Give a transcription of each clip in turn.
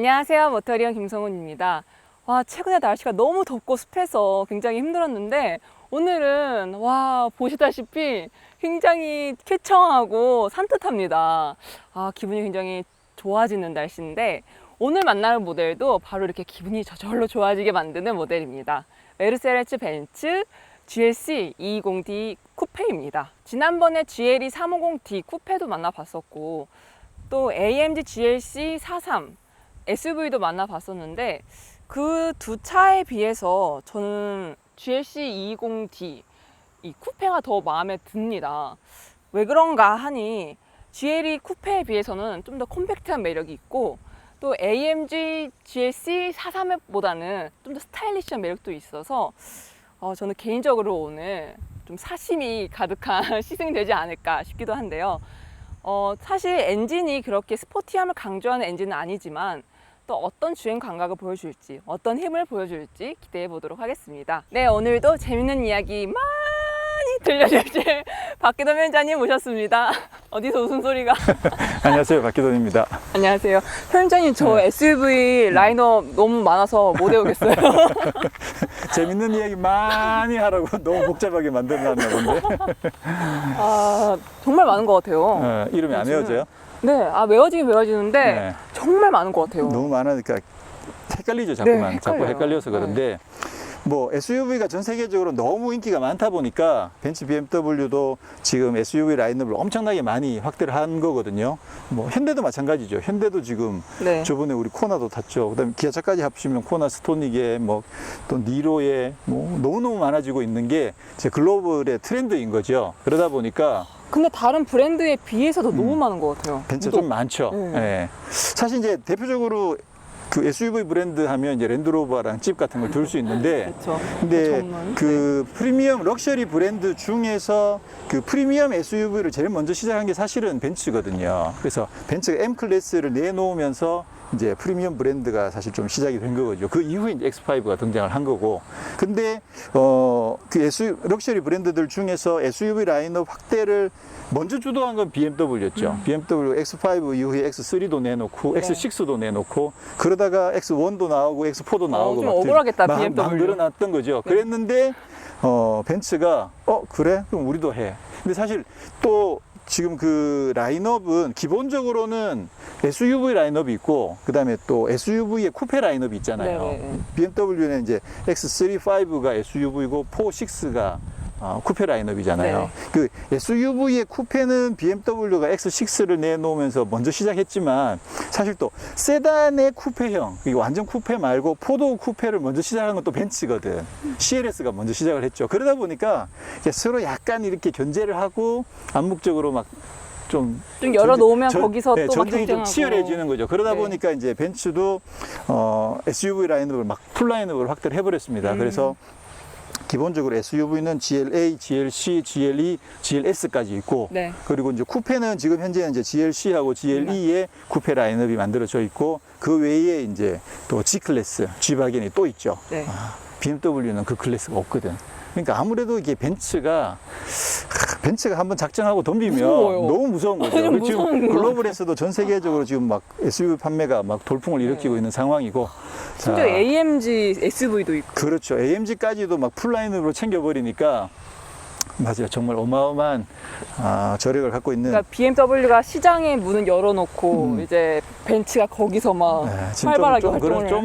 안녕하세요. 모터리언 김성훈입니다. 와, 최근에 날씨가 너무 덥고 습해서 굉장히 힘들었는데 오늘은 와, 보시다시피 굉장히 쾌청하고 산뜻합니다. 기분이 굉장히 좋아지는 날씨인데 오늘 만날 모델도 바로 이렇게 기분이 저절로 좋아지게 만드는 모델입니다. 메르세데스 벤츠 GLC 220D 쿠페입니다. 지난번에 GLE 350D 쿠페도 만나봤었고 또 AMG GLC 43 SUV도 만나봤었는데 그 두 차에 비해서 저는 GLC 220D 이 쿠페가 더 마음에 듭니다. 왜 그런가 하니 GLE 쿠페에 비해서는 좀 더 콤팩트한 매력이 있고 또 AMG GLC 43보다는 좀 더 스타일리시한 매력도 있어서 저는 개인적으로 오늘 좀 사심이 가득한 시승이 되지 않을까 싶기도 한데요. 사실 엔진이 그렇게 스포티함을 강조하는 엔진은 아니지만 또 어떤 주행 감각을 보여줄지, 어떤 힘을 보여줄지 기대해 보도록 하겠습니다. 네, 오늘도 재밌는 이야기 많이 들려주실 박기돈 편집장님 모셨습니다. 어디서 웃음소리가? 안녕하세요, 박기돈입니다. 안녕하세요. 편집장님, 저 SUV 라인업 너무 많아서 못 외우겠어요. 재밌는 이야기 많이 하라고 너무 복잡하게 만들어놨나 본데. 정말 많은 것 같아요. 이름이 안 외워져요? 네, 외워지긴 외워지는데 네. 정말 많은 것 같아요. 너무 많으니까 헷갈리죠, 자꾸만. 네, 자꾸 헷갈려서 그런데. 뭐 SUV가 전 세계적으로 너무 인기가 많다 보니까 벤츠 BMW도 지금 SUV 라인업을 엄청나게 많이 확대를 한 거거든요. 뭐 현대도 마찬가지죠. 현대도 지금 네. 저번에 우리 코나도 탔죠. 그다음에 기아차까지 합치면 코나 스토닉에 뭐 또 니로에 뭐 너무너무 많아지고 있는 게 제 글로벌의 트렌드인 거죠. 그러다 보니까 근데 다른 브랜드에 비해서도 너무 많은 것 같아요. 벤츠가 좀 많죠. 네. 예. 사실 이제 대표적으로 그 SUV 브랜드 하면 이제 랜드로버랑 집 같은 걸 들 수 있는데, 그렇죠. 근데 정말. 그 프리미엄 럭셔리 브랜드 중에서 그 프리미엄 SUV를 제일 먼저 시작한 게 사실은 벤츠거든요. 그래서 벤츠가 M 클래스를 내놓으면서 이제 프리미엄 브랜드가 사실 좀 시작이 된 거거든요. 그 이후에 이제 X5가 등장을 한 거고. 근데 그 럭셔리 브랜드들 중에서 SUV 라인업 확대를 먼저 주도한 건 BMW였죠. BMW X5 이후에 X3도 내놓고 X6도 내놓고 그러다가 X1도 나오고 X4도 나오고 좀 억울하겠다, 막 BMW. 늘어났던 거죠. 그랬는데 벤츠가 그래? 그럼 우리도 해. 근데 사실 또 지금 그 라인업은 기본적으로는 SUV 라인업이 있고 그다음에 또 SUV의 쿠페 라인업이 있잖아요. 네네. BMW는 이제 X3, 5가 SUV고 4, 6가 쿠페 라인업이잖아요. 네. 그 SUV의 쿠페는 BMW가 X6를 내놓으면서 먼저 시작했지만 사실 또 세단의 쿠페형, 이게 완전 쿠페 말고 포도 쿠페를 먼저 시작한 건 또 벤츠거든. CLS가 먼저 시작을 했죠. 그러다 보니까 서로 약간 이렇게 견제를 하고 암묵적으로 막 좀 열어놓으면 거기서 또 막 전쟁이 좀 경쟁하고. 치열해지는 거죠. 그러다 네. 보니까 이제 벤츠도 SUV 라인업을 막 풀 라인업을 확대를 해버렸습니다. 그래서 기본적으로 SUV는 GLA, GLC, GLE, GLS까지 있고, 네. 그리고 이제 쿠페는 지금 현재는 이제 GLC하고 GLE의 쿠페 라인업이 만들어져 있고, 그 외에 이제 또 G 클래스, G 바겐이 또 있죠. 네. BMW는 그 클래스가 없거든. 그러니까 아무래도 이게 벤츠가 한번 작정하고 덤비면 무서워요. 너무 무서운 거죠. 좀 지금 무서운 거. 글로벌에서도 전 세계적으로 지금 막 SUV 판매가 막 돌풍을 일으키고 있는 상황이고, 심지어 AMG SUV도 있고. 그렇죠. AMG까지도 막 풀라인으로 챙겨버리니까 맞아요. 정말 어마어마한 저력을 갖고 있는. 그러니까 BMW가 시장의 문을 열어놓고 이제 벤츠가 거기서 막 지금 활발하게 좀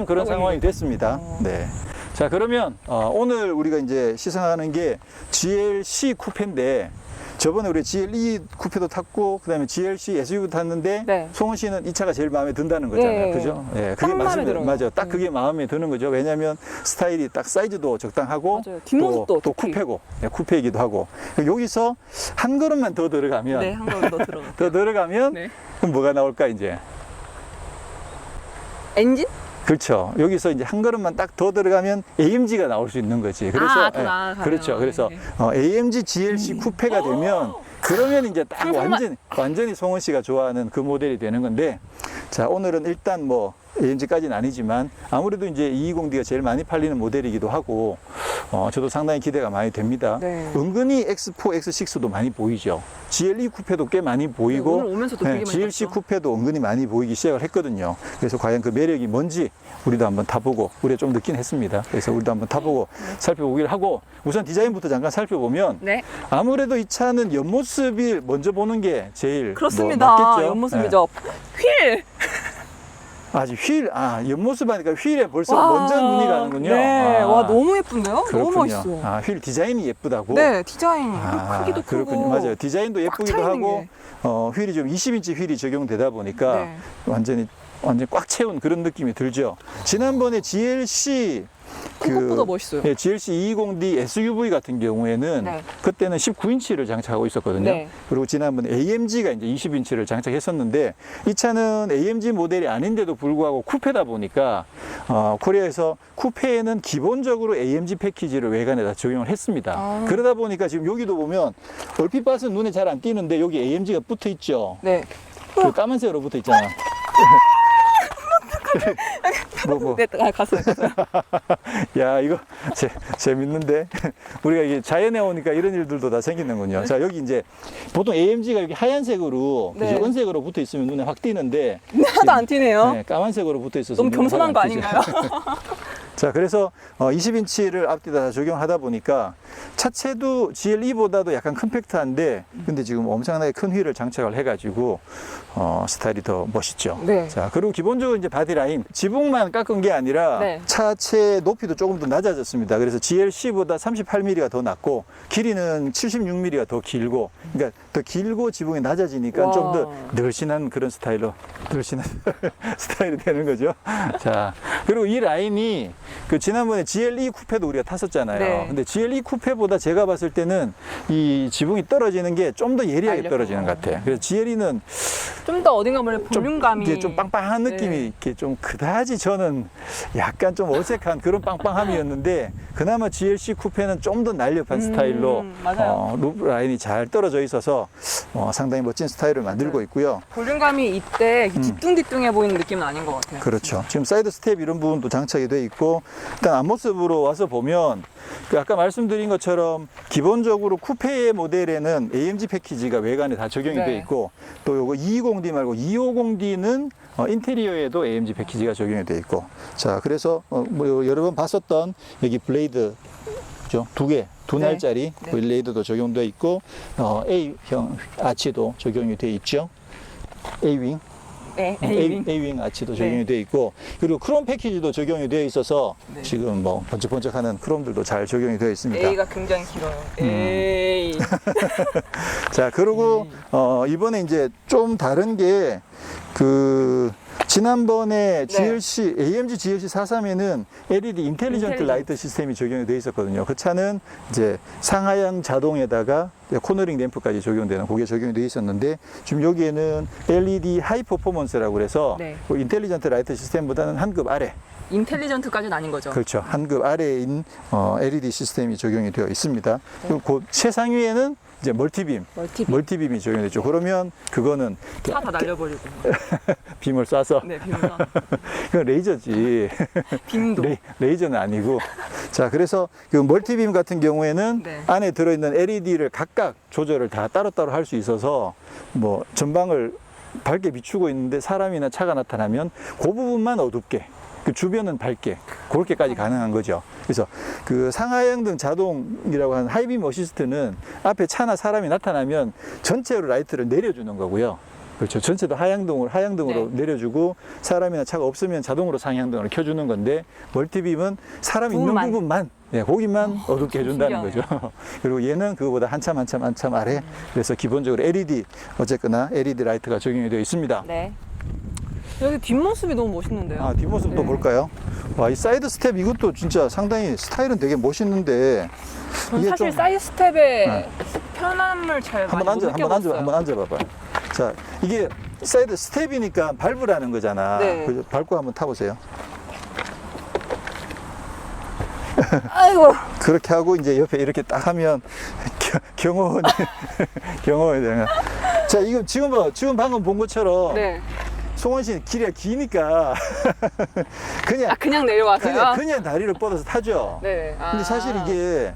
그런 하고 상황이 있는 됐습니다. 네. 자, 그러면 오늘 우리가 이제 시승하는 게 GLC 쿠페인데, 저번에 우리 GLE 쿠페도 탔고 그다음에 GLC SUV도 탔는데 네. 송은 씨는 이 차가 제일 마음에 든다는 거잖아요. 네. 그죠? 예, 딱 마음에 들어요. 맞아요. 딱 그게 마음에 드는 거죠. 왜냐하면 스타일이 딱 사이즈도 적당하고 맞아요. 뒷모습도 또 특히. 쿠페고, 네, 쿠페이기도 하고. 여기서 한 걸음만 더 들어가면 네, 한 번 더 들어가. 더 들어가면 네. 그럼 뭐가 나올까 이제? 엔진? 그렇죠. 여기서 이제 한 걸음만 딱 더 들어가면 AMG가 나올 수 있는 거지. 그래서 더 나아가네요. 그렇죠. 그래서 네. AMG GLC 쿠페가 되면 그러면 이제 딱 완전히 송은 씨가 좋아하는 그 모델이 되는 건데, 자, 오늘은 일단 뭐 AMG까지는 아니지만 아무래도 이제 220D가 제일 많이 팔리는 모델이기도 하고 저도 상당히 기대가 많이 됩니다. 네. 은근히 X4, X6도 많이 보이죠. GLE 쿠페도 꽤 많이 보이고 오늘 오면서도 되게 많이 GLC 봤죠. 쿠페도 은근히 많이 보이기 시작을 했거든요. 그래서 과연 그 매력이 뭔지 우리도 한번 타보고 우리가 좀 늦긴 했습니다. 그래서 우리도 한번 타보고 살펴보기를 하고 우선 디자인부터 잠깐 살펴보면 네. 아무래도 이 차는 옆모습을 먼저 보는 게 제일 그렇습니다. 뭐 맞겠죠. 옆모습이죠. 휠! 아직 옆모습 하니까 휠에 벌써 와, 먼저 눈이 가는군요. 네. 아, 와, 너무 예쁜데요? 그렇군요. 너무 멋있어. 휠 디자인이 예쁘다고? 네, 디자인. 아, 크기도 크고. 그렇군요. 맞아요. 디자인도 꽉 예쁘기도 차 있는 하고, 게. 휠이 좀 20인치 휠이 적용되다 보니까 네. 완전히 꽉 채운 그런 느낌이 들죠. 지난번에 GLC 생각보다 멋있어요. 예, GLC 220D SUV 같은 경우에는 네. 그때는 19인치를 장착하고 있었거든요. 네. 그리고 지난번에 AMG가 이제 20인치를 장착했었는데 이 차는 AMG 모델이 아닌데도 불구하고 쿠페다 보니까 코리아에서 쿠페에는 기본적으로 AMG 패키지를 외관에다 적용을 했습니다. 아. 그러다 보니까 지금 여기도 보면 얼핏 봐서 눈에 잘 안 띄는데 여기 AMG가 붙어 있죠. 네. 그 까만색으로 붙어 있잖아. 뭐. 네, 갔어요. 야, 이거 재밌는데. 우리가 이게 자연에 오니까 이런 일들도 다 생기는군요. 자, 여기 이제 보통 AMG가 여기 하얀색으로, 네. 그죠? 은색으로 붙어 있으면 눈에 확 띄는데. 하나도 안 튀네요. 네, 까만색으로 붙어 있어서. 너무 눈에 겸손한 거 잘안 띄죠. 아닌가요? 자, 그래서 20인치를 앞뒤다 적용하다 보니까 차체도 GLE보다도 약간 컴팩트한데, 근데 지금 엄청나게 큰 휠을 장착을 해가지고 스타일이 더 멋있죠. 네. 자, 그리고 기본적으로 이제 바디 라인, 지붕만 깎은 게 아니라 네. 차체 높이도 조금 더 낮아졌습니다. 그래서 GLC보다 38mm가 더 낮고 길이는 76mm가 더 길고, 그러니까 더 길고 지붕이 낮아지니까 와. 좀 더 늘씬한 그런 스타일로 스타일이 되는 거죠. 자, 그리고 이 라인이 그 지난번에 GLE 쿠페도 우리가 탔었잖아요. 네. 근데 GLE 쿠페보다 제가 봤을 때는 이 지붕이 떨어지는 게 좀 더 예리하게 알려요. 떨어지는 것 같아요. 그래서 GLE는 좀 더 어딘가 모르게 볼륨감이. 이게 좀 빵빵한 느낌이 네. 이렇게 좀 그다지 저는 약간 좀 어색한 그런 빵빵함이었는데 그나마 GLC 쿠페는 좀 더 날렵한 스타일로 맞아요. 루프 라인이 잘 떨어져 있어서 상당히 멋진 스타일을 만들고 있고요. 볼륨감이 이때 뒤뚱뒤뚱해 보이는 느낌은 아닌 것 같아요. 그렇죠. 지금 사이드 스텝 이런 부분도 장착이 돼 있고 일단 앞모습으로 와서 보면 그 아까 말씀드린 것처럼 기본적으로 쿠페 모델에는 AMG 패키지가 외관에 다 적용이 네. 돼 있고 또 요거 220D 말고 250D는 인테리어에도 AMG 패키지가 적용이 돼 있고 자 그래서 뭐 여러 번 봤었던 여기 블레이드 죠? 두 네. 날짜리 네. 블레이드도 적용돼 있고 A형 아치도 적용이 돼 있죠. A윙 네, 에이밍. A윙 아치도 네. 적용이 되어 있고 그리고 크롬 패키지도 적용이 되어 있어서 네. 지금 뭐 번쩍번쩍하는 크롬들도 잘 적용이 되어 있습니다. A가 굉장히 길어요. A. 자 그리고 이번에 이제 좀 다른 게 그 지난번에 GLC AMG GLC 43에는 LED 인텔리전트 라이트 시스템이 적용이 되어 있었거든요. 그 차는 이제 상하향 자동에다가 코너링 램프까지 적용되는 그게 적용이 되어 있었는데 지금 여기에는 LED 하이 퍼포먼스라고 그래서 네. 그 인텔리전트 라이트 시스템보다는 한 급 아래 인텔리전트까지는 아닌 거죠. 그렇죠. 한 급 아래인 LED 시스템이 적용이 되어 있습니다. 그리고 그 최상위에는 이제 멀티빔. 멀티빔이 적용되죠. 그러면 그거는 차 다 날려버리고. 빔을 쏴서 네, 빔도. 그건 레이저지. 빔도. 레이저는 아니고. 자, 그래서 그 멀티빔 같은 경우에는 네. 안에 들어있는 LED를 각각 조절을 다 따로따로 할 수 있어서 뭐 전방을 밝게 비추고 있는데 사람이나 차가 나타나면 그 부분만 어둡게 그 주변은 밝게 그렇게까지 가능한 거죠. 그래서 그 상하향 등 자동이라고 하는 하이빔 어시스트는 앞에 차나 사람이 나타나면 전체로 라이트를 내려주는 거고요. 그렇죠. 전체도 하향등으로 네. 내려주고 사람이나 차가 없으면 자동으로 상향등을 켜주는 건데 멀티빔은 사람 있는 부분만. 부분만 거기만 어둡게 해준다는 신기하네요. 거죠. 그리고 얘는 그거보다 한참 아래. 그래서 기본적으로 LED 어쨌거나 LED 라이트가 적용이 되어 있습니다. 네. 여기 뒷모습이 너무 멋있는데요. 아, 뒷모습도 네. 볼까요? 와, 이 사이드 스텝 이것도 진짜 상당히 스타일은 되게 멋있는데 전 이게 사실 좀 사이드 스텝의 편함을 잘 많이 못 느껴봤어요. 한번 앉아봐봐요. 자, 이게 사이드 스텝이니까 밟으라는 거잖아. 네. 그죠? 밟고 한번 타보세요. 아이고. 그렇게 하고 이제 옆에 이렇게 딱 하면 경호원이 되는. 자, 이거 지금 방금 본 것처럼 네. 송원 씨는 길이가 기니까 그냥 그냥 내려와서요? 그냥 다리를 뻗어서 타죠. 네. 근데 사실 이게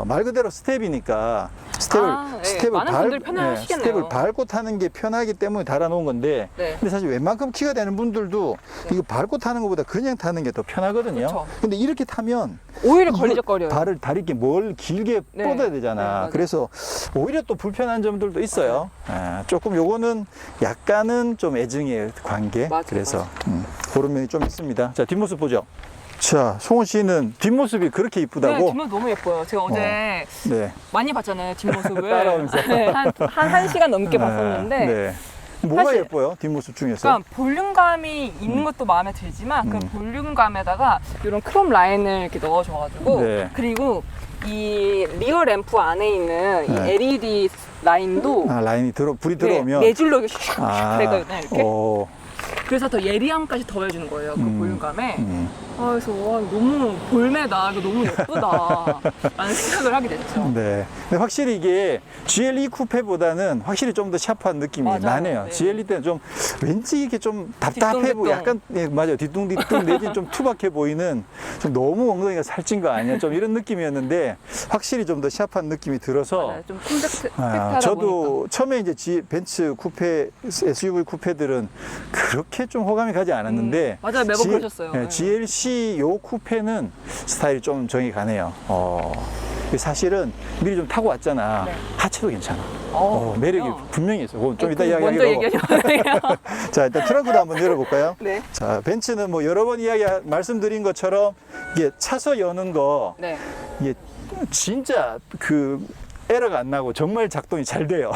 말 그대로 스텝이니까 스텝을 많은 분들이 편하시겠네요. 스텝을 밟고 타는 게 편하기 때문에 달아놓은 건데, 네. 근데 사실 웬만큼 키가 되는 분들도 이거 밟고 타는 것보다 그냥 타는 게 더 편하거든요. 그쵸. 근데 이렇게 타면 오히려 이거 걸리적거려요. 다리 이렇게 뭘 길게 네. 뻗어야 네, 되잖아. 맞아요. 그래서 오히려 또 불편한 점들도 있어요. 조금 요거는 약간은 좀 애증의 관계. 맞아요, 그래서 그런 면이 좀 있습니다. 자, 뒷모습 보죠. 자, 송원 씨는 뒷모습이 그렇게 네, 이쁘다고? 뒷모습 너무 예뻐요. 제가 어제 네. 많이 봤잖아요, 뒷모습을. 따라오면서. 네, 한 시간 넘게 봤었는데. 네. 뭐가 사실- 예뻐요? 뒷모습 중에서? 그러니까 볼륨감이 있는 것도 마음에 들지만 그 볼륨감에다가 이런 크롬 라인을 이렇게 넣어줘가지고 네. 그리고 이 리어 램프 안에 있는 이 네. LED 라인도 라인이 불이 네, 들어오면. 네 줄로 이렇게 슉 되거든요, 이렇게. 그래서 더 예리함까지 더해주는 거예요, 그 볼륨감에. 그래서 와, 너무 볼매다, 이거 너무 예쁘다 라는 생각을 하게 됐죠. 네. 근데 확실히 이게 GLE 쿠페보다는 확실히 좀 더 샤프한 느낌이 맞아요. 나네요. 네. GLE 때는 좀 왠지 이게 좀 답답해 보고 뒤뚱뒤뚱. 약간, 네, 맞아요. 뒤뚱뒤뚱 내지는 좀 투박해 보이는 좀 너무 엉덩이가 살찐 거 아니야? 좀 이런 느낌이었는데 확실히 좀 더 샤프한 느낌이 들어서 맞아요. 좀 콤팩트하다 저도 보니까. 처음에 이제 벤츠 쿠페, SUV 쿠페들은 그렇게 좀 호감이 가지 않았는데. 맞아요. 매번 그러셨어요. 네. GLC 요 쿠페는 스타일이 좀 정이 가네요. 사실은 미리 좀 타고 왔잖아. 네. 하체도 괜찮아. 그래요? 매력이 분명히 있어. 그건 좀 이따 먼저 이야기하기로. 얘기하시면 돼요. 자, 일단 트렁크도 한번 열어볼까요? 네. 자, 벤츠는 뭐 여러 번 말씀드린 것처럼 이게 차서 여는 거 네. 이게 진짜 에러가 안 나고 정말 작동이 잘 돼요.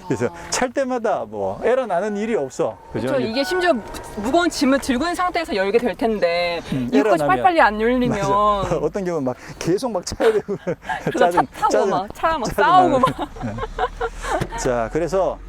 그래서 찰 때마다 뭐 에러 나는 일이 없어. 그죠? 그렇죠. 이게 심지어 무거운 짐을 들고 있는 상태에서 열게 될 텐데 에러 이것까지 나면. 빨리빨리 안 열리면 맞아. 어떤 경우는 막 계속 막 차야 되고. 그래서 차 타고 막 차 막 싸우고 막. 자, 그래서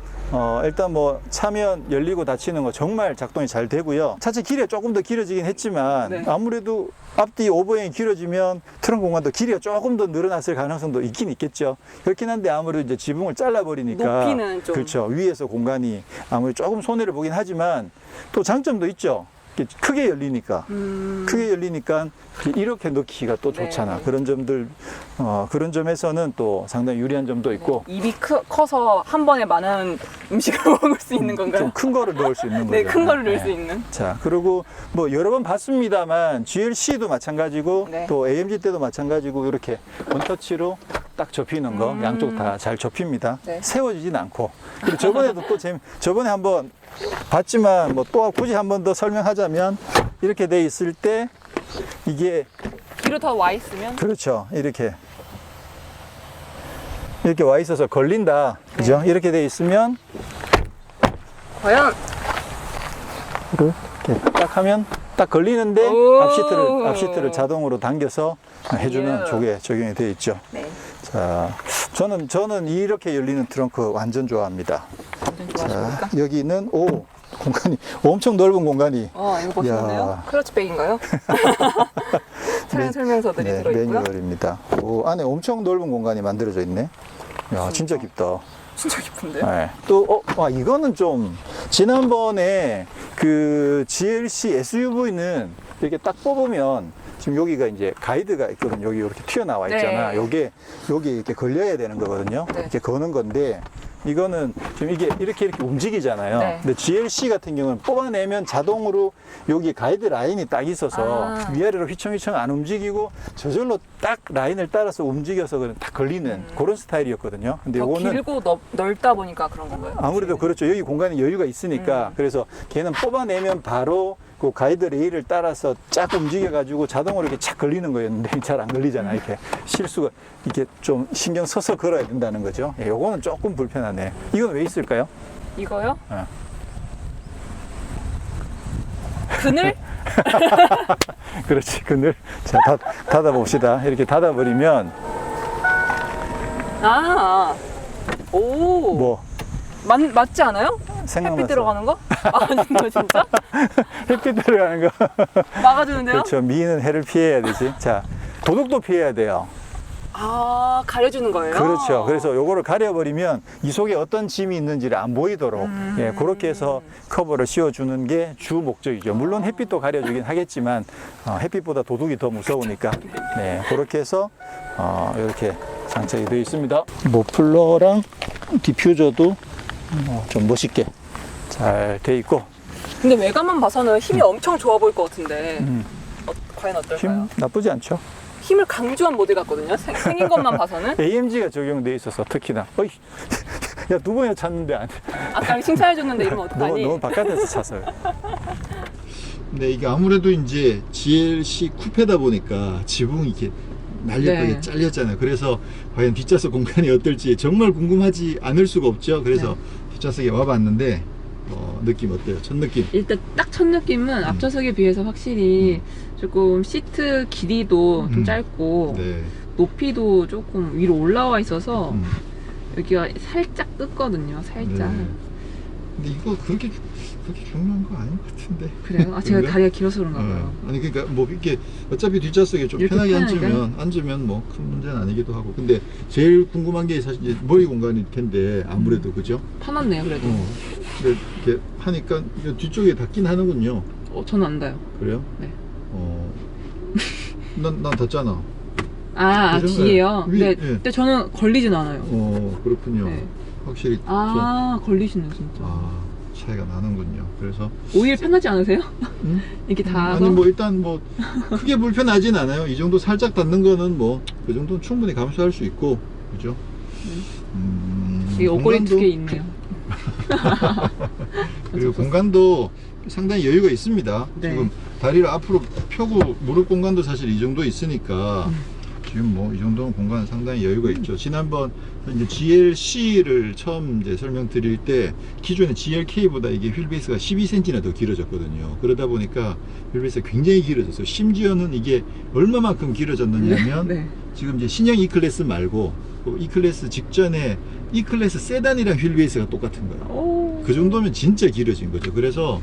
일단 뭐 차면 열리고 닫히는 거 정말 작동이 잘 되고요. 차체 길이가 조금 더 길어지긴 했지만 네. 아무래도 앞뒤 오버행이 길어지면 트렁크 공간도 길이가 조금 더 늘어났을 가능성도 있긴 있겠죠. 그렇긴 한데 아무래도 이제 지붕을 잘라버리니까 높이는 좀. 그렇죠. 위에서 공간이 아무래도 조금 손해를 보긴 하지만 또 장점도 있죠. 이렇게 크게 열리니까 크게 열리니까 이렇게 넣기가 또 좋잖아. 네. 그런 점들 그런 점에서는 또 상당히 유리한 점도 있고 입이 커서 한 번에 많은 음식을 먹을 수 있는 건가요? 좀 큰 거를 넣을 수 있는 거죠. 네, 큰 거를 넣을 네. 수 있는. 자, 그리고 뭐 여러 번 봤습니다만 GLC도 마찬가지고 네. 또 AMG 때도 마찬가지고 이렇게 원터치로 딱 접히는 거 양쪽 다 잘 접힙니다. 네. 세워지진 않고. 그리고 저번에도 또 저번에 한번 봤지만 뭐 또 굳이 한 번 더 설명하자면 이렇게 돼 있을 때 이게 뒤로 더 와 있으면 그렇죠. 이렇게 와 있어서 걸린다. 그죠? 이렇게 돼 있으면 과연 이렇게 딱 하면 딱 걸리는데 오. 앞시트를 자동으로 당겨서 해주는 예. 쪽에 적용이 되어 있죠. 네, 자, 저는 이렇게 열리는 트렁크 완전 좋아합니다. 완전 좋아하십니까? 자, 여기는 공간이 엄청 넓은 공간이. 이거 보시는데요? 이야. 클러치백인가요? 차량 설명서들이 네, 들어있고요. 매뉴얼입니다. 안에 엄청 넓은 공간이 만들어져 있네. 야, 진짜 깊다. 진짜 깊은데요? 네. 또, 이거는 좀, 지난번에 그 GLC SUV는 이렇게 딱 뽑으면, 지금 여기가 이제 가이드가 있거든요. 여기 이렇게 튀어나와 있잖아. 네. 요게, 여기 이렇게 걸려야 되는 거거든요. 네. 이렇게 거는 건데, 이거는 지금 이게 이렇게 움직이잖아요. 네. 근데 GLC 같은 경우는 뽑아내면 자동으로 여기 가이드 라인이 딱 있어서 위아래로 휘청휘청 안 움직이고 저절로 딱 라인을 따라서 움직여서 그냥 딱 걸리는 그런 스타일이었거든요. 근데 더 요거는 길고 넓다 보니까 그런 건가요? 아무래도 그렇죠. 여기 공간에 여유가 있으니까. 그래서 걔는 뽑아내면 바로 그 가이드 레일을 따라서 쫙 움직여가지고 자동으로 이렇게 착 걸리는 거였는데 잘 안 걸리잖아. 이렇게 실수가 이렇게 좀 신경 써서 걸어야 된다는 거죠. 예, 요거는 조금 불편하네. 이건 왜 있을까요? 이거요? 어. 그늘? 그렇지. 그늘. 자, 닫아봅시다. 이렇게 닫아버리면 오. 뭐 맞지 않아요? 생각났어. 햇빛 들어가는 거? 막아주는 거 진짜? 햇빛 들어가는 거. 막아주는데요? 그렇죠. 미는 해를 피해야 되지. 자, 도둑도 피해야 돼요. 아, 가려주는 거예요? 그렇죠. 그래서 요거를 가려버리면 이 속에 어떤 짐이 있는지를 안 보이도록 예, 그렇게 해서 커버를 씌워주는 게 주 목적이죠. 물론 햇빛도 가려주긴 하겠지만 햇빛보다 도둑이 더 무서우니까 네, 그렇게 해서 이렇게 장착이 되어 있습니다. 머플러랑 디퓨저도 좀 멋있게 잘 돼 있고 근데 외관만 봐서는 힘이 엄청 좋아 보일 것 같은데 과연 어떨까요? 힘 나쁘지 않죠. 힘을 강조한 모델 같거든요. 생긴 것만 봐서는. AMG가 적용돼 있어서 특히나 어이 야, 두 번이나 찼는데 안 돼. 아까 칭찬해줬는데 이러면 어떡하니? 너무 바깥에서 찼어요. 근데 이게 아무래도 이제 GLC 쿠페다 보니까 지붕이 이렇게 날렵하게 네. 잘렸잖아요. 그래서 과연 뒷좌석 공간이 어떨지 정말 궁금하지 않을 수가 없죠. 그래서 뒷좌석에 와봤는데 느낌 어때요? 첫 느낌? 일단 딱 첫 느낌은 앞좌석에 비해서 확실히 조금 시트 길이도 좀 짧고 네. 높이도 조금 위로 올라와 있어서 음. 여기가 살짝 뜯거든요. 살짝. 네. 근데 이거 그렇게 중요한 거 아닌 것 같은데. 그래요? 아, 제가 그래? 다리가 길어서 그런가 봐요. 아니 그러니까 뭐 이렇게 어차피 뒷좌석에 좀 이렇게 편하게 편하니까? 앉으면 뭐 큰 문제는 아니기도 하고. 근데 제일 궁금한 게 사실 이제 머리 공간일 텐데 아무래도 그죠? 편하네요, 그래도. 근데 이렇게 하니까 이거 뒤쪽에 닿긴 하는군요. 저는 안 닿아요. 그래요? 네. 난 닿잖아. 그죠? 뒤에요? 네. 네. 예. 근데 저는 걸리진 않아요. 그렇군요. 네. 확실히 걸리시네요, 진짜. 차이가 나는군요. 그래서 오히려 편하지 않으세요? 음? 이렇게 닿아서? 아니 뭐 일단 뭐 크게 불편하진 않아요. 이 정도 살짝 닿는 거는 뭐 그 정도는 충분히 감수할 수 있고, 그죠? 이 옷걸이 두 개 있네요. 그리고 공간도 상당히 여유가 있습니다. 네. 지금 다리를 앞으로 펴고 무릎 공간도 사실 이 정도 있으니까 지금 뭐 이 정도는 공간 상당히 여유가 있죠. 지난번 이제 GLC를 처음 이제 설명드릴 때 기존의 GLK보다 이게 휠베이스가 12cm나 더 길어졌거든요. 그러다 보니까 휠베이스가 굉장히 길어졌어요. 심지어는 이게 얼마만큼 길어졌느냐면 네. 지금 이제 신형 E클래스 말고 E클래스 직전에 E클래스 세단이랑 휠베이스가 똑같은 거예요. 오. 그 정도면 진짜 길어진 거죠. 그래서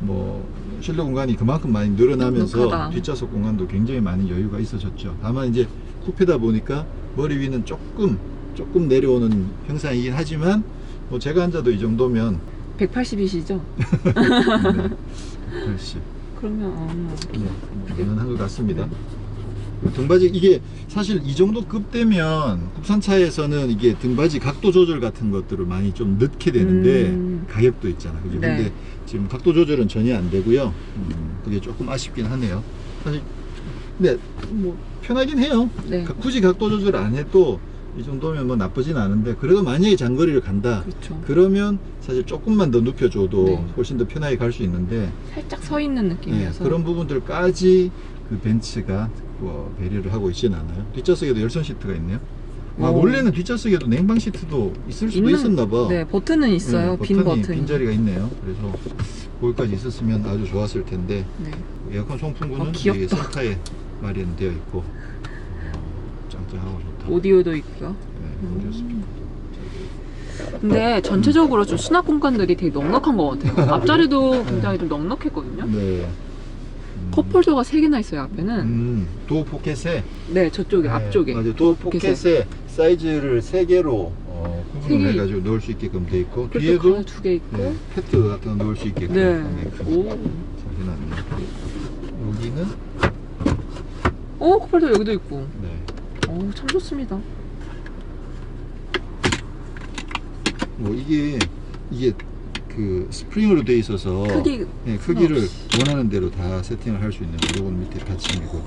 뭐 실내 공간이 그만큼 많이 늘어나면서 넉넉하다. 뒷좌석 공간도 굉장히 많이 여유가 있어졌죠. 다만 이제 쿠페다 보니까 머리 위는 조금 내려오는 형상이긴 하지만 뭐 제가 앉아도 이 정도면 180이시죠? 네, 80 그러면 가능한 것 같습니다. 등받이 이게 사실 이 정도 급 되면 국산차에서는 이게 등받이 각도 조절 같은 것들을 많이 좀 넣게 되는데 가격도 있잖아. 그죠? 네. 근데 지금 각도 조절은 전혀 안 되고요. 그게 조금 아쉽긴 하네요. 사실 근데 뭐 편하긴 해요. 네. 굳이 각도 조절 안 해도 이 정도면 뭐 나쁘진 않은데 그래도 만약에 장거리를 간다. 그렇죠. 그러면 사실 조금만 더 눕혀줘도 네. 훨씬 더 편하게 갈 수 있는데 살짝 서 있는 네, 느낌이어서. 그런 부분들까지 그 벤츠가 배려를 하고 있지는 않아요. 뒷좌석에도 열선 시트가 있네요. 원래는 뒷좌석에도 냉방 시트도 있을 수도 있었나 봐. 네, 버튼은 있어요. 빈 버튼. 빈자리가 있네요. 그래서 거기까지 있었으면 아주 좋았을 텐데 네. 에어컨 송풍구는 귀엽다. 이게 센터에 마련되어 있고 짱짱하고 좋다. 오디오도 있고요. 네, 오디오 스피커. 근데 전체적으로 좀 수납 공간들이 되게 넉넉한 것 같아요. 앞자리도 굉장히 좀 넉넉했거든요. 네. 컵홀더가 3개나 있어요, 앞에는. 도어 포켓에 네, 저쪽에, 앞쪽에. 맞아요. 도어 포켓에 사이즈를 3개로 구분을 세 개. 해가지고 넣을 수 있게끔 돼 있고 그리고 뒤에도 가로 2개 있고. 네, 패드 같은 거 넣을 수 있게끔 네. 잘 오. 해놨네요. 여기는 오, 컵홀더 여기도 있고. 네. 오, 참 좋습니다. 뭐 이게 그 스프링으로 돼 있어서 크기 네, 크기를 없이. 원하는 대로 다 세팅을 할 수 있는 거. 요건 밑에 받침이고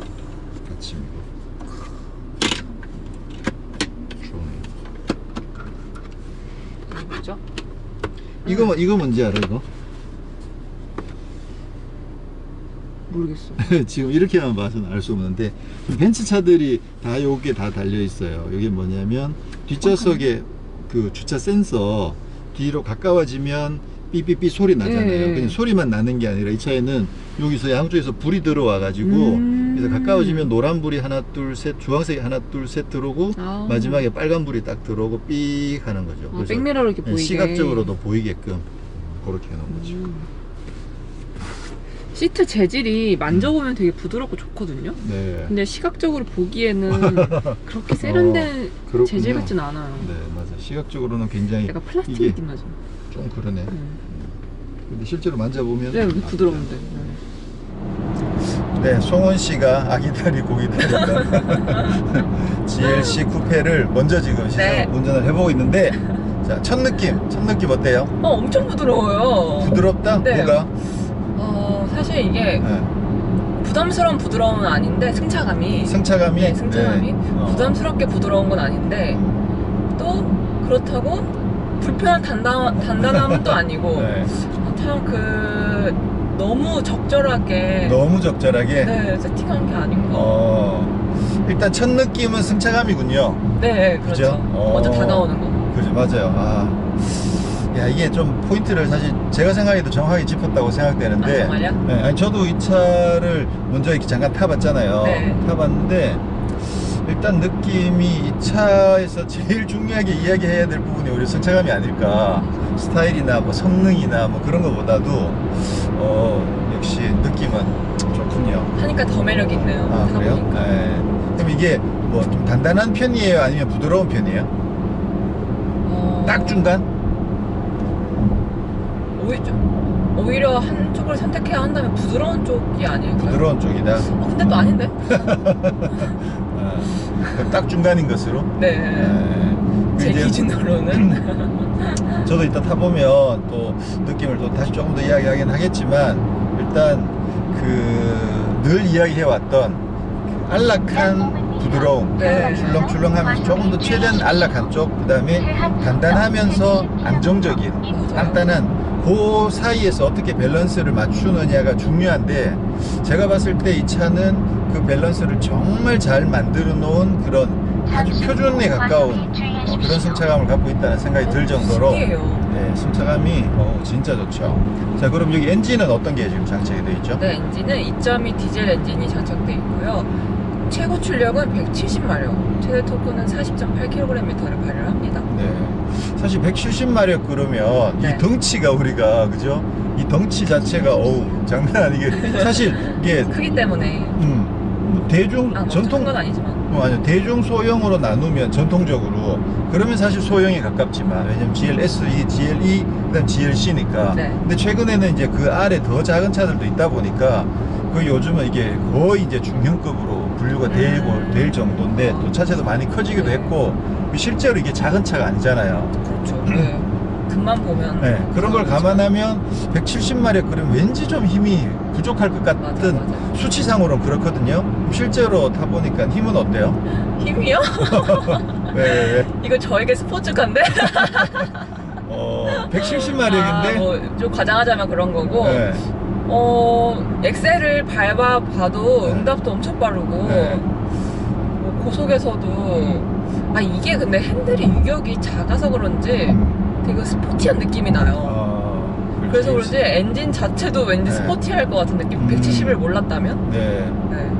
좋네. 뭐죠? 이거 뭔지 알아 이거? 모르겠어. 지금 이렇게만 봐서는 알 수 없는데 벤츠 차들이 다 요게 다 달려 있어요. 이게 뭐냐면 뒷좌석에 그 주차 센서 뒤로 가까워지면 삐삐삐 소리 나잖아요. 네. 그냥 소리만 나는 게 아니라 이 차에는 여기서 양쪽에서 불이 들어와 가지고 그래서 가까워지면 노란 불이 하나 둘 셋, 주황색이 하나 둘 셋 들어오고 마지막에 빨간 불이 딱 들어오고 삑 하는 거죠. 그래서 백미러로 이렇게 보이게. 시각적으로도 보이게끔 그렇게 해놓은 거죠. 시트 재질이 만져보면 되게 부드럽고 좋거든요. 네. 근데 시각적으로 보기에는 그렇게 세련된 그렇군요. 재질 같진 않아요. 네, 맞아. 시각적으로는 굉장히 약간 플라스틱 이게 느낌 나죠. 좀 그러네. 근데 실제로 만져보면 네, 부드러운데. 네, 송원 씨가 아기다리 고기다리가 GLC 쿠페를 먼저 지금 시승 네. 운전을 해보고 있는데, 자, 첫 느낌 어때요? 엄청 부드러워요. 부드럽다? 네. 뭐가? 사실 이게 네. 부담스러운 부드러움은 아닌데 승차감이 승차감이? 네, 승차감이 네. 부담스럽게 부드러운 건 아닌데 또 그렇다고 불편한 단단함은 또 아니고 네. 참 너무 적절하게 너무 적절하게? 네, 세팅한 게 아닌가. 일단 첫 느낌은 승차감이군요. 네, 그렇죠. 그죠? 먼저 다가오는 거. 그죠, 맞아요. 야, 이게 좀 포인트를 사실 제가 생각해도 정확하게 짚었다고 생각되는데. 정말요? 네, 아니, 저도 이 차를 먼저 이렇게 잠깐 타봤잖아요. 네. 타봤는데, 일단 느낌이 이 차에서 제일 중요하게 이야기해야 될 부분이 오히려 승차감이 아닐까. 스타일이나 뭐 성능이나 뭐 그런 것보다도, 역시 느낌은 좋군요. 하니까 더 매력이 있네요. 타다 그래요? 보니까. 네. 그럼 이게 뭐 좀 단단한 편이에요? 아니면 부드러운 편이에요? 딱 중간? 오히려 한쪽을 선택해야 한다면 부드러운 쪽이 아닐까요? 부드러운 쪽이다. 근데 또 아닌데? 그럼 딱 중간인 것으로? 네. 제 이제 기준으로는. 저도 이따 타보면 또 느낌을 또 다시 조금 더 이야기하긴 하겠지만, 일단 늘 이야기해왔던 안락한 부드러움, 네. 출렁출렁하면서 조금 더 최대한 안락한 쪽, 그 다음에 단단하면서 안정적인, 단단한 그 사이에서 어떻게 밸런스를 맞추느냐가 중요한데, 제가 봤을 때 이 차는 그 밸런스를 정말 잘 만들어 놓은 그런 아주 표준에 가까운 그런 승차감을 갖고 있다는 생각이 들 정도로, 신기해요. 네, 승차감이 진짜 좋죠. 자, 그럼 여기 엔진은 어떤 게 지금 장착이 되어 있죠? 네, 엔진은 2.2 디젤 엔진이 장착되어 있고요. 최고 출력은 170마력, 최대 토크는 40.8kgm를 발휘합니다. 네. 사실 170마력 그러면 네. 이 덩치가 우리가, 그죠? 이 덩치 자체가 장난 아니게 사실 이게 크기 때문에 뭐 대중 전통 건 아니지만 아니요, 대중 소형으로 나누면 전통적으로 그러면 사실 소형에 가깝지만, 왜냐면 GLSE, GLE, 그다음 GLC니까. 네. 근데 최근에는 이제 그 아래 더 작은 차들도 있다 보니까 요즘은 이게 거의 이제 중형급으로 분류가 될 정도인데, 또 차체도 많이 커지기도 했고, 실제로 이게 작은 차가 아니잖아요. 그렇죠. 네. 등만 보면 네, 그런 걸 감안하면 170마력 그러면 왠지 좀 힘이 부족할 것 같은, 맞아. 수치상으로는 그렇거든요. 실제로 타보니까 힘은 어때요? 힘이요? 왜? 이거 저에게 스포츠카인데? 170마력인데? 좀 과장하자면 그런 거고. 네. 엑셀을 밟아봐도 네. 응답도 엄청 빠르고, 네. 뭐 고속에서도, 이게 근데 핸들이 유격이 작아서 그런지 되게 스포티한 느낌이 나요. 그래서 그런지 엔진 자체도 왠지 네. 스포티할 것 같은 느낌. 170을 몰랐다면? 네. 네.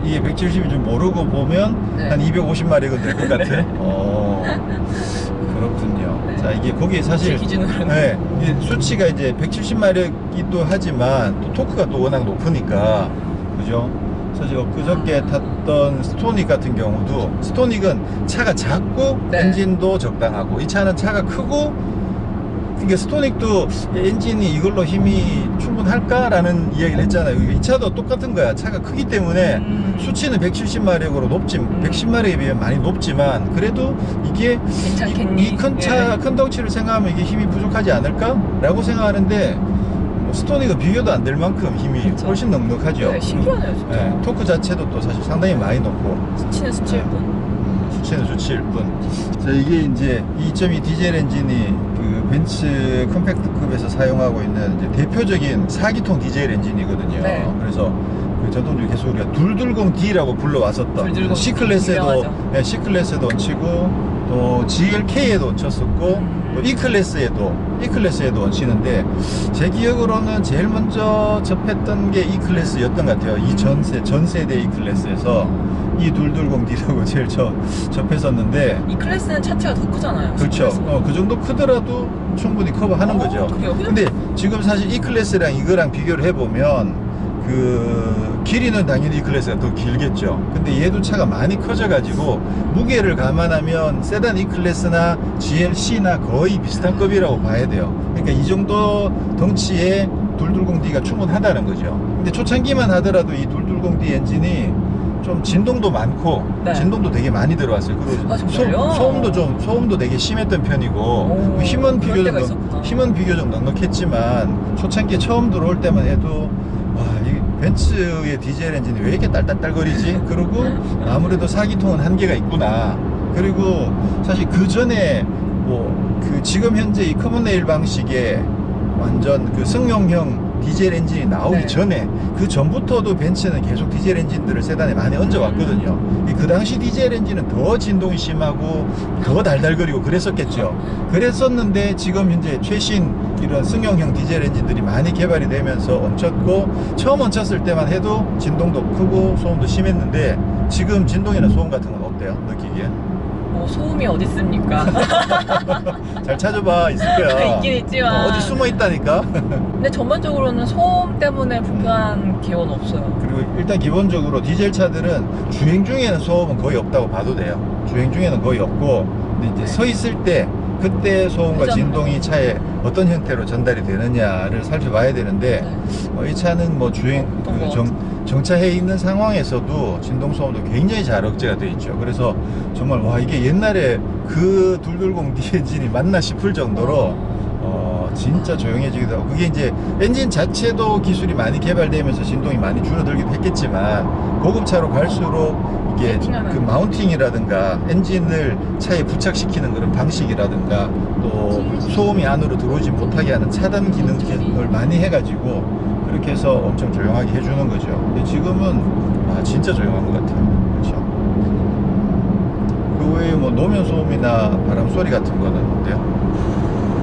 이게 170이 좀 모르고 보면 네. 한 250마력은 될 것 같아. 그렇군요. 네. 자, 이게 거기 사실 제 기준으로는. 네, 이 수치가 이제 170마력이기도 하지만 또 토크가 또 워낙 높으니까, 그죠? 사실 그저께 탔던 스토닉 같은 경우도, 스토닉은 차가 작고 네. 엔진도 적당하고, 이 차는 차가 크고, 그러니까 스토닉도 엔진이 이걸로 힘이 충분할까라는 이야기를 했잖아요. 이 차도 똑같은 거야. 차가 크기 때문에 수치는 170마력으로 110마력에 비해 많이 높지만, 그래도 이게 괜찮겠니? 이 큰 차, 큰 덩치를 생각하면 이게 힘이 부족하지 않을까라고 생각하는데, 스토닉은 비교도 안 될 만큼 힘이 그쵸. 훨씬 넉넉하죠. 네, 신기하네요, 진짜. 네, 토크 자체도 또 사실 상당히 많이 높고, 수치는 수치일 뿐. 수치는 수치일 뿐. 자, 이게 이제 2.2 디젤 엔진이 그 벤츠 컴팩트급에서 사용하고 있는 이제 대표적인 4기통 디젤 엔진이거든요. 네. 그래서 그 전통적으로 계속 우리가 220D라고 불러왔었던, 둘둘공 C클래스에도, 유명하죠. 네, C클래스에도 얹히고, 또 GLK에도 얹혔었고, 또 E클래스에도 얹히는데, 제 기억으로는 제일 먼저 접했던 게 E클래스였던 것 같아요. 이 전세대 E클래스에서 이 220D라고 제일 접했었는데, 이 클래스는 차체가 더 크잖아요. 그렇죠. 그 정도 크더라도 충분히 커버하는 거죠. 그래요? 근데 지금 사실 E클래스랑 이거랑 비교를 해보면, 그 길이는 당연히 이 클래스가 더 길겠죠. 근데 얘도 차가 많이 커져가지고 무게를 감안하면 세단 E 클래스나 GLC나 거의 비슷한 급이라고 봐야 돼요. 그러니까 이 정도 덩치에 220D가 충분하다는 거죠. 근데 초창기만 하더라도 이 220D 엔진이 좀 진동도 많고 네. 진동도 되게 많이 들어왔어요. 그리고 아, 정말요? 소음도 되게 심했던 편이고 오, 힘은 그럴 때가 있었구나. 비교적 넉넉했지만 초창기에 처음 들어올 때만 해도 와, 이 벤츠의 디젤 엔진이 왜 이렇게 딸딸딸거리지? 그리고 아무래도 4기통은 한계가 있구나. 그리고 사실 그 전에 뭐 그 지금 현재 이 커먼레일 방식의 완전 그 승용형 디젤 엔진이 나오기 네. 전에 그 전부터도 벤츠는 계속 디젤 엔진들을 세단에 많이 얹어왔거든요. 그 당시 디젤 엔진은 더 진동이 심하고 더 달달거리고 그랬었겠죠. 그랬었는데 지금 현재 최신 이런 승용형 디젤 엔진들이 많이 개발이 되면서 얹혔고 처음 얹혔을 때만 해도 진동도 크고 소음도 심했는데 지금 진동이나 소음 같은 건 어때요? 느끼기에? 뭐 소음이 어디 있습니까? 잘 찾아봐. 있을 거야. 있긴 있지만. 어디 숨어 있다니까. 근데 전반적으로는 소음 때문에 불편한 기억은 없어요. 그리고 일단 기본적으로 디젤 차들은 주행 중에는 소음은 거의 없다고 봐도 돼요. 주행 중에는 거의 없고, 근데 이제 서 있을 때 그때 소음과 회전. 진동이 차에 어떤 형태로 전달이 되느냐를 살펴봐야 되는데 네. 이 차는 뭐 주행 어떤 거 정차해 있는 상황에서도 진동 소음도 굉장히 잘 억제가 돼 있죠. 그래서 정말 와 이게 옛날에 그 220D 엔진이 맞나 싶을 정도로 진짜 조용해지기도 하고 그게 이제 엔진 자체도 기술이 많이 개발되면서 진동이 많이 줄어들기도 했겠지만 고급차로 갈수록 이게 세팅하는 그 마운팅이라든가 엔진을 차에 부착시키는 그런 방식이라든가 또 소음이 안으로 들어오지 못하게 하는 차단 기능을 많이 해가지고 그렇게 해서 엄청 조용하게 해주는 거죠. 근데 지금은 진짜 조용한 것 같아요. 그렇죠. 그 외에 뭐 노면 소음이나 바람 소리 같은 거는 어때요?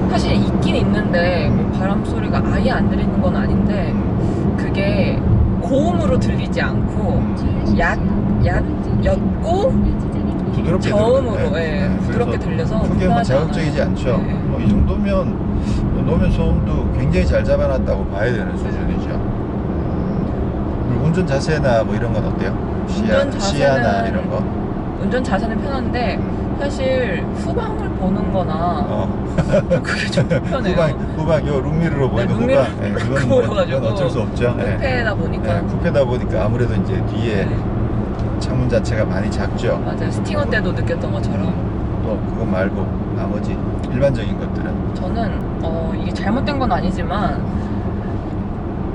사실 있긴 있는데 뭐 바람 소리가 아예 안 들리는 건 아닌데 그게 고음으로 들리지 않고 얕고 부드럽게 저음으로 들리는데, 예, 부드럽게 그래서 들려서 크게 뭐 불편하지 자극적이지 않아요. 않죠. 네. 뭐 이 정도면 노면 소음도 굉장히 잘 잡아놨다고 봐야 되는 수준이죠. 그리고 운전 자세나 뭐 이런 건 어때요? 운전 자세는- 시야나 이런 거? 운전 자세는 편한데 사실 후방을 보는 거나 그게 좀 불편해요. 후방 요 룸미러로 보이는 룸미러 후방. 예, 그거 그건 보여가지고 그건 어쩔 수 없죠. 예. 쿠페다 보니까 예, 쿠페다 보니까 아무래도 이제 뒤에 네. 창문 자체가 많이 작죠. 맞아요. 스팅어 때도 느꼈던 것처럼 또 그거 말고 나머지 일반적인 것들은 저는 이게 잘못된 건 아니지만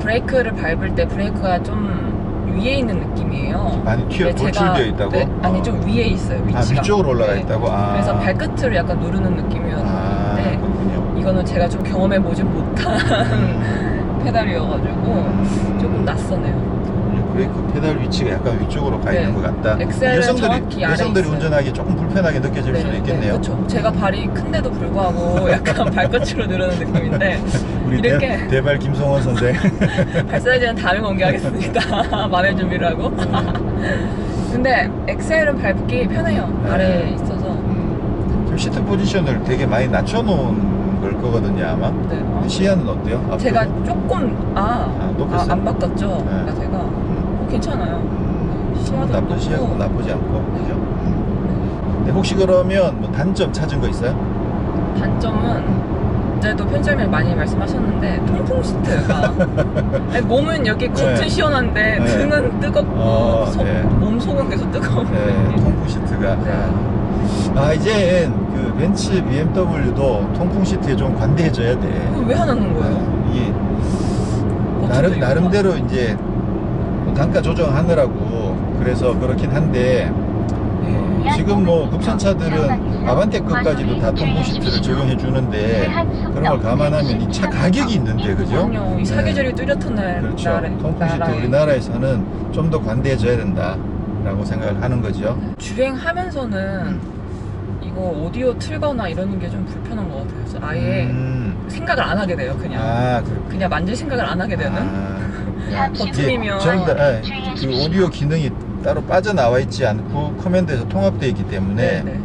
브레이크를 밟을 때 브레이크가 좀 위에 있는 느낌이에요. 많이 근데 제가- 돌출되어 있다고? 네, 아니 좀 위에 있어요. 위치가. 위쪽으로 올라가 네. 있다고? 그래서 발끝을 약간 누르는 느낌이었는데 그렇군요. 이거는 제가 좀 경험해 보지 못한 페달이어가지고 조금 낯서네요. 브레이크 페달 위치가 약간 위쪽으로 가 네. 있는 것 같다. 엑셀은 정확히 아래 여성들이 있어요. 운전하기 조금 불편하게 느껴질 수도 있겠네요. 그렇죠. 제가 발이 큰데도 불구하고 약간 발끝으로 누르는 느낌인데 우리 이렇게 대발 김성원 선생. 발 사이즈는 다음에 공개하겠습니다. 많은 준비를 하고. 근데 엑셀은 밟기 편해요. 네. 아래에 있어서. 지금 시트 포지션을 되게 많이 낮춰놓은 걸 거거든요, 아마. 네. 시야는 어때요? 앞으로? 제가 조금 높였어요? 안 바꿨죠. 네. 그러니까 제가 괜찮아요. 시야도 나쁜 높고. 시야고 나쁘지 않고, 그죠? 근데 혹시 그러면 뭐 단점 찾은 거 있어요? 단점은 어제도 편집을 많이 말씀하셨는데 통풍 시트가 아니, 몸은 여기 겉은 네. 시원한데 네. 등은 뜨겁고 네. 몸 속은 계속 뜨거운 네, 통풍 시트가. 네. 이제 그 벤츠 BMW도 통풍 시트에 좀 관대해져야 돼. 그거 왜 안 하는 거예요? 이게 어떻게 나름대로 이제 단가 조정하느라고 그래서 그렇긴 한데 지금 뭐 국산차들은 아반떼급까지도 다 통풍 시트를 적용해 주는데 그런 걸 감안하면 이 차 가격이 있는데 그죠? 그럼요. 이 사계절이 뚜렷한 그렇죠. 나라에 통풍 시트 우리나라에서는 좀 더 관대해져야 된다라고 생각을 하는 거죠. 주행하면서는 이거 오디오 틀거나 이러는 게 좀 불편한 것 같아요. 그래서 아예 생각을 안 하게 돼요. 그냥 만질 생각을 안 하게 되는. 버튼이면 그 오디오 기능이 따로 빠져나와 있지 않고 커맨드에서 통합되어 있기 때문에 네네.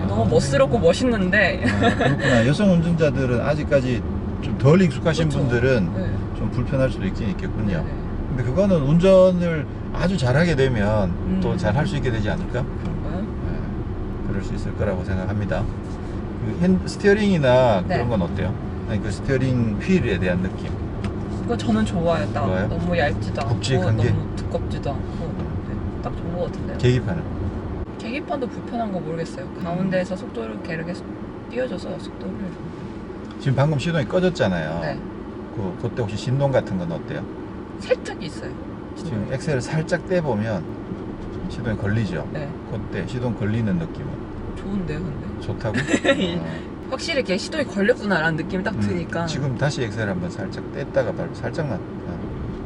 너무 멋스럽고 멋있는데 그렇구나. 여성 운전자들은 아직까지 좀 덜 익숙하신 그렇죠. 분들은 네. 좀 불편할 수도 있긴 있겠군요. 근데 그거는 운전을 아주 잘하게 되면 또 잘 할 수 있게 되지 않을까? 그런가요? 네, 그럴 수 있을 거라고 생각합니다. 그 스티어링이나 네. 그런 건 어때요? 아니 그 스티어링 휠에 대한 느낌. 그거 저는 좋아요. 딱 좋아요? 너무 얇지도 않고 굵직한 게? 너무 두껍지도 않고 네, 딱 좋은 것 같은데요. 계기판은? 계기판도 불편한 거 모르겠어요. 가운데에서 속도를 게르게 띄워줘서 속도를. 지금 방금 시동이 꺼졌잖아요. 네. 그때 혹시 진동 같은 건 어때요? 살짝 있어요. 지금 엑셀을 살짝 떼보면 시동이 걸리죠? 네. 그때 시동 걸리는 느낌은 좋은데요, 근데. 좋다고? 확실히 이렇게 시동이 걸렸구나라는 느낌이 딱 드니까. 지금 다시 엑셀 한번 살짝 뗐다가 바로 살짝만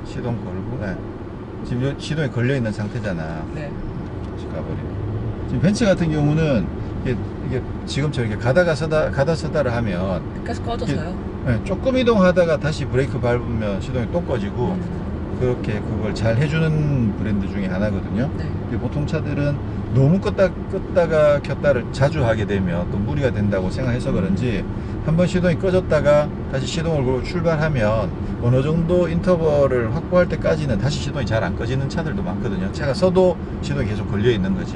시동 걸고 지금 시동이 걸려있는 상태잖아. 네. 다시 가버리고 지금 벤츠 같은 경우는 이게 지금처럼 이렇게 가다 서다를 하면 계속 꺼져서요. 조금 이동하다가 다시 브레이크 밟으면 시동이 또 꺼지고 그렇게 그걸 잘 해주는 브랜드 중에 하나거든요. 네. 근데 보통 차들은 너무 껐다가 켰다를 자주 하게 되면 또 무리가 된다고 생각해서 그런지 한번 시동이 꺼졌다가 다시 시동을 걸고 출발하면 어느 정도 인터벌을 확보할 때까지는 다시 시동이 잘 안 꺼지는 차들도 많거든요. 차가 서도 시동이 계속 걸려 있는 거지.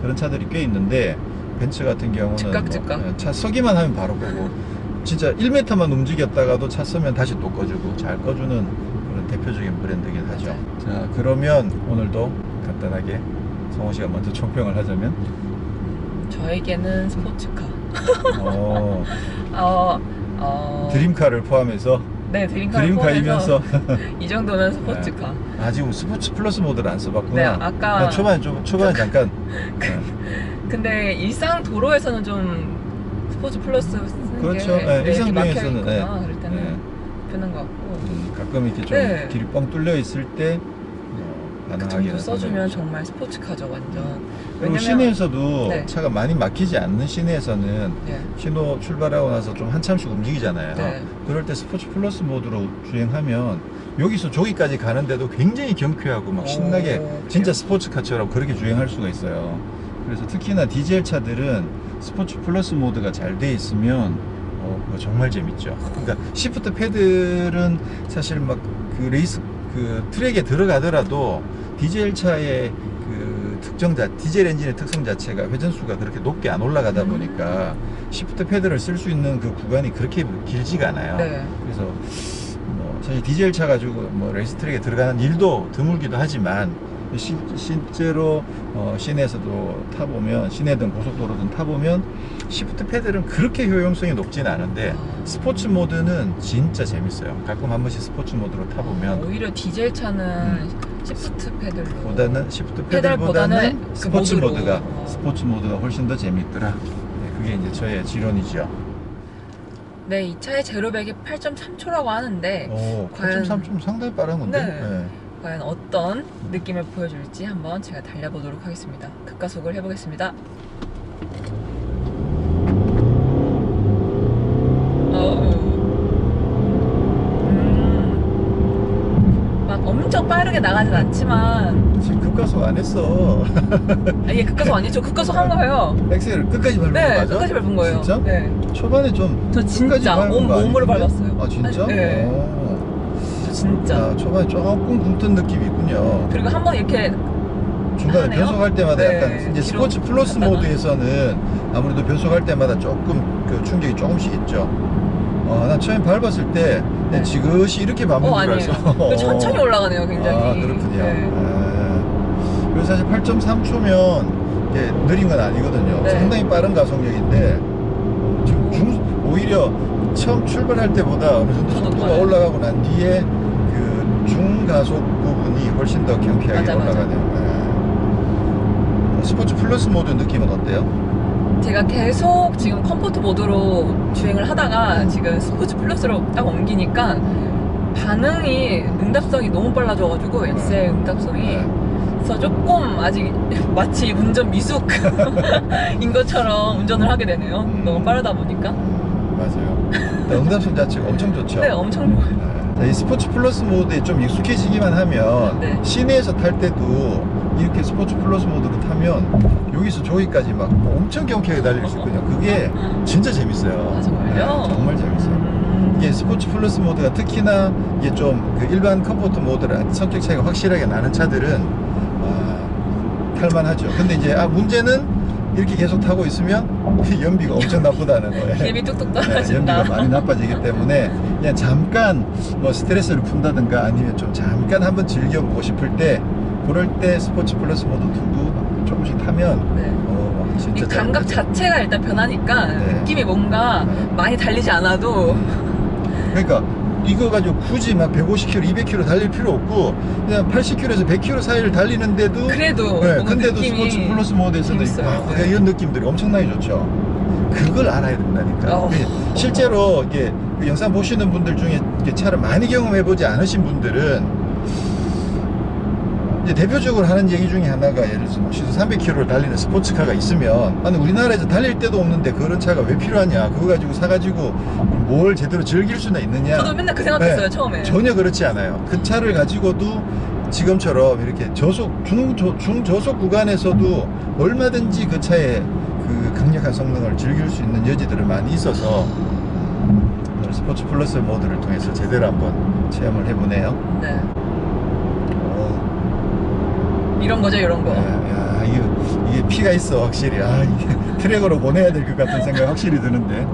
그런 차들이 꽤 있는데 벤츠 같은 경우는 즉각. 차 서기만 하면 바로 끄고 진짜 1m만 움직였다가도 차 서면 다시 또 꺼주고 잘 꺼주는 그런 대표적인 브랜드긴 하죠. 자, 그러면 오늘도 간단하게 성호 씨가 먼저 총평을 하자면 저에게는 스포츠카. 드림카를 포함해서 네, 드림카를 드림카이면서 이 정도면 스포츠카. 지금 스포츠 플러스 모드를 안 써봤구나. 네, 아까 초반에 잠깐 근데 일상 도로에서는 좀 스포츠 플러스 쓰는 그렇죠. 게 일상 이렇게 중에서는 막혀있구나. 그럴 때는 편한 것 같고. 가끔 이렇게 좀 네. 길이 뻥 뚫려 있을 때 그 가능하게 정도 써주면 정말 스포츠카죠, 완전. 그리고 시내에서도 네. 차가 많이 막히지 않는 시내에서는 네. 신호 출발하고 나서 좀 한참씩 움직이잖아요. 네. 그럴 때 스포츠 플러스 모드로 주행하면 여기서 저기까지 가는데도 굉장히 경쾌하고 막 신나게 진짜 스포츠카처럼 그렇게 주행할 수가 있어요. 그래서 특히나 디젤 차들은 스포츠 플러스 모드가 잘 돼 있으면 그거 정말 재밌죠. 그러니까 시프트 패들은 사실 막 그 레이스 그 트랙에 들어가더라도 디젤 차의 그 디젤 엔진의 특성 자체가 회전수가 그렇게 높게 안 올라가다 보니까 시프트 패드를 쓸 수 있는 그 구간이 그렇게 길지가 않아요. 네. 그래서 사실 디젤 차 가지고 레이스 트랙에 들어가는 일도 드물기도 하지만 실제로 시내에서도 타보면 시내든 고속도로든 타보면 시프트 패드는 그렇게 효용성이 높진 않은데 스포츠 모드는 진짜 재밌어요. 가끔 한 번씩 스포츠 모드로 타보면 오히려 디젤 차는 시프트 시프트 페달보다는 패드보다는 그 스포츠 모드로. 모드가 스포츠 모드가 훨씬 더 재밌더라. 네, 그게 이제 저의 지론이죠. 네, 이 차의 제로백이 8.3초라고 하는데 과연 8.3좀 상당히 빠른 건데. 네. 네. 과연 어떤 느낌을 보여줄지 한번 제가 달려보도록 하겠습니다. 급가속을 해보겠습니다. 막 엄청 빠르게 나가진 않지만 지금 급가속 안 했어. 이게 급가속 아니죠? 급가속 한 거예요. 엑셀을 끝까지 밟은 거 네, 맞아? 끝까지 밟은 거예요. 진짜? 네. 초반에 좀 저 끝까지 진짜 밟은 거 몸으로 아니던데? 밟았어요. 아 진짜? 네. 오. 저 진짜. 초반에 조금 굼뜬 느낌이 있군요. 그리고 한 번 이렇게 중간에 하네요? 변속할 때마다 네, 약간 이제 뒤로 스포츠 플러스 갔다가. 모드에서는 아무래도 변속할 때마다 조금 그 충격이 조금씩 있죠. 난 처음 밟았을 때 네. 지그시 이렇게 밟는 줄 아니에요. 알았어. 천천히 올라가네요, 굉장히. 그렇군요. 네. 그래서 사실 8.3초면 느린 건 아니거든요. 네. 상당히 빠른 가속력인데 지금 오히려 처음 출발할 때보다 어느 정도 속도가 네. 올라가고 난 뒤에 그 중가속 부분이 훨씬 더 경쾌하게 맞아. 올라가네요. 스포츠 플러스 모드 느낌은 어때요? 제가 계속 지금 컴포트 모드로 주행을 하다가 지금 스포츠 플러스로 딱 옮기니까 반응이 응답성이 너무 빨라져가지고 엑셀 응답성이 그래서 조금 아직 마치 운전 미숙인 것처럼 운전을 하게 되네요. 너무 빠르다 보니까. 맞아요. 응답성 자체가 엄청 좋죠. 네, 엄청 좋아요. 이 스포츠 플러스 모드에 좀 익숙해지기만 하면 네. 시내에서 탈 때도 이렇게 스포츠 플러스 모드로 타면 여기서 저기까지 막 엄청 경쾌하게 달릴 수 있거든요. 그게 진짜 재밌어요. 아, 정말요? 정말 재밌어요. 이게 스포츠 플러스 모드가 특히나 이게 좀 그 일반 컴포트 모드랑 성격 차이가 확실하게 나는 차들은 탈만하죠. 근데 이제 문제는 이렇게 계속 타고 있으면 연비가 엄청 나쁘다는 거예요. 힘이 뚝뚝 네, 떨어진다. 연비가 많이 나빠지기 때문에 그냥 잠깐 뭐 스트레스를 푼다든가 아니면 좀 잠깐 한번 즐겨보고 싶을 때 그럴 때 스포츠 플러스 모드 두고 조금씩 타면 네. 이 진짜 감각 자체가 일단 변하니까 네. 느낌이 뭔가 많이 달리지 않아도 그러니까 이거 가지고 굳이 막 150km, 200km 달릴 필요 없고 그냥 80km에서 100km 사이를 달리는데도 그래도 네, 뭔가 근데도 느낌이 스포츠 플러스 모드에서도 재밌어요. 네. 이런 느낌들이 엄청나게 좋죠. 그걸 알아야 된다니까. 실제로 이게 그 영상 보시는 분들 중에 이게 차를 많이 경험해 보지 않으신 분들은 이제 대표적으로 하는 얘기 중에 하나가 예를 들어서 시속 300km를 달리는 스포츠카가 있으면 아니 우리나라에서 달릴 데도 없는데 그런 차가 왜 필요하냐, 그거 가지고 사가지고 뭘 제대로 즐길 수나 있느냐. 저도 맨날 그 생각했어요. 네, 처음에. 전혀 그렇지 않아요. 그 차를 가지고도 지금처럼 이렇게 중저속 구간에서도 얼마든지 그 차의 그 강력한 성능을 즐길 수 있는 여지들은 많이 있어서 오늘 스포츠 플러스 모드를 통해서 제대로 한번 체험을 해보네요. 네. 이런 거죠, 이런 거. 야, 이게 피가 있어 확실히. 이게 트랙으로 보내야 될 것 같은 생각 확실히 드는데.